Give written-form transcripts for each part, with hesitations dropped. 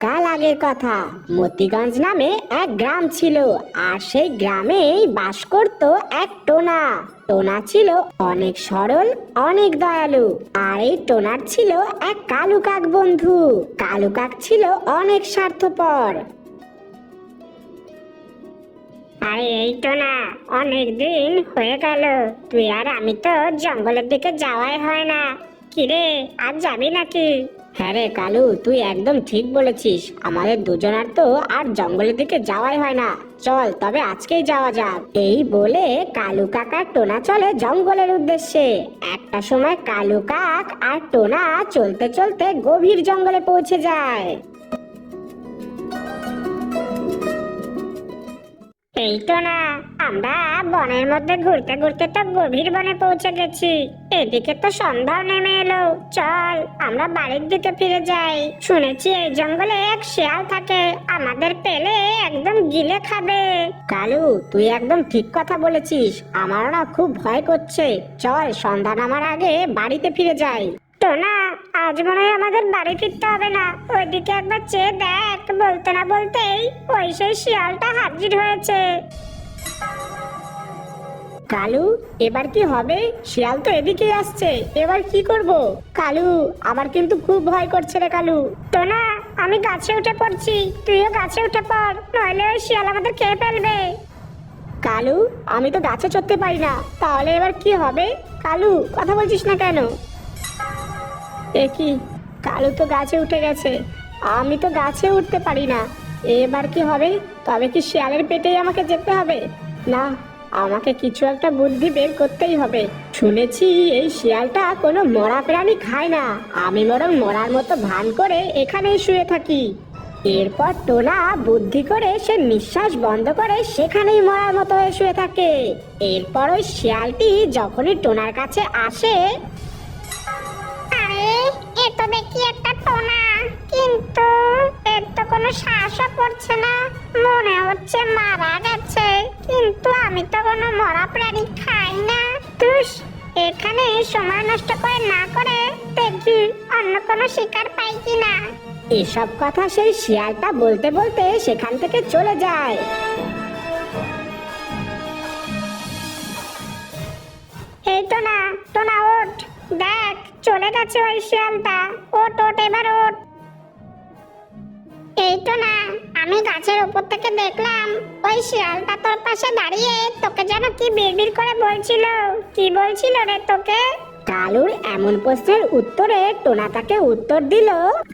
কাল আগের কথা। মতিগঞ্জ নামে এক গ্রাম ছিল, আর সেই গ্রামেই বাস করত এক টোনা। টোনা ছিল অনেক সরল, অনেক দয়ালু। আর এই টোনার ছিল এক কালু কাক বন্ধু। কালু কাক ছিল অনেক স্বার্থপর। আরে এই তো না, অনেক দিন হয়ে গেল, তুই আর আমি তো জঙ্গলের দিকে যাওয়াই হয় না। কিরে, আজ যাবি নাকি? হ্যাঁ রে কালু, তুই একদম ঠিক বলেছিস। আমাদের দুজনার তো আর জঙ্গলের দিকে যাওয়াই হয় না। চল তবে আজকেই যাওয়া যাক। এই বলে কালু কাক আর টোনা চলে জঙ্গলের উদ্দেশ্যে। একটা সময় কালু কাক আর টোনা চলতে চলতে গভীর জঙ্গলে পৌঁছে যায়। এই তো না, আমরা বনের মধ্যে ঘুরতে ঘুরতে তো গভীর বনে পৌঁছে গেছি। এদিকে তো সন্ধ্যাও নেমে এলো। চল আমরা বাড়ির দিকে ফিরে যাই। শুনেছি এই জঙ্গলে এক শিয়াল থাকে, আমাদের পেলে একদম গিলে খাবে। কালু, তুই একদম ঠিক কথা বলেছিস। আমার না খুব ভয় করছে। চল সন্ধ্যা নামার আগে বাড়িতে ফিরে যাই। তো না, আজ মনে হয় আমাদের বাড়ি ফিরতে হবে না। ওইদিকে একবার চেয়ে দেখ, বলতে না বলতেই ওই সেই শিয়ালটা হাজির হয়েছে। কালু, এবার কি হবে? শিয়াল তো এদিকেই আসছে, এবার কি করব? কালু, আমার কিন্তু খুব ভয় করছে রে কালু। তো না, আমি গাছে উঠে পড়ছি, তুইও গাছে উঠে পড়, নইলে ওই শিয়াল আমাদের খেয়ে ফেলবে। কালু, আমি তো গাছে চড়তে পারি না, তাহলে এবার কি হবে? কালু, কথা বলছিস না কেন? এ কি, কালু তো গাছে উঠে গেছে, আমি তো গাছে উঠতে পারি না। এবার কি হবে? তবে কি শিয়ালের পেটেই আমাকে যেতে হবে? না, আমাকে কিছু একটা বুদ্ধি বের করতেই হবে। শুনেছি এই শিয়ালটা কোনো মরা প্রাণী খায় না। আমি বরং মরার মতো ভান করে এখানেই শুয়ে থাকি। এরপর টোনা বুদ্ধি করে সে নিঃশ্বাস বন্ধ করে সেখানেই মরার মতো হয়ে শুয়ে থাকে। এরপর ওই শিয়ালটি যখনই টোনার কাছে আসে, আরে, এ তো দেখি একটা টোনা, কিন্তু এর তো কোনো শ্বাসও পড়ছে না। মনে হচ্ছে মারা গেছে, কিন্তু আমি তো কোনো মরা প্রাণী খাই না। তুস, এখানে সময় নষ্ট করে না করে দেখি অন্য কোনো শিকার পাই কিনা। এসব কথা সেই শিয়ালটা বলতে বলতে সেখান থেকে চলে যায়। এই তো না, টোনা ওঠ, দেখ চলে গেছে ওই শিয়ালটা। ওঠ ওঠ, এবার ওঠ। এই তো না, আমি গাছের উপর থেকে দেখলাম ওই শিয়ালটা তোর পাশে দাঁড়িয়ে তোকে যেন কি বিড়বিড় করে বলছিল। কি বলছিল রে তোকে? কালুর এমন প্রশ্নের উত্তরে টোনা তাকে উত্তর দিল,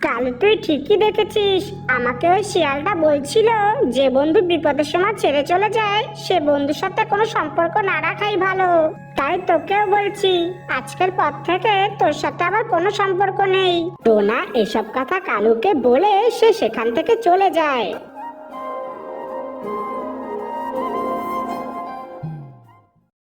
কালু, তুই ঠিকই দেখেছিস। আমাকে ওই শিয়ালটা বলছিল যে বন্ধু বিপদের সময় ছেড়ে চলে যায় সে বন্ধুর সাথে কোনো সম্পর্ক না রাখাই ভালো। তাই তোকেও বলছি, আজকের পর থেকে তোর সাথে আমার কোনো সম্পর্ক নেই। টোনা এসব কথা কালুকে বলে সে সেখান থেকে চলে যায়।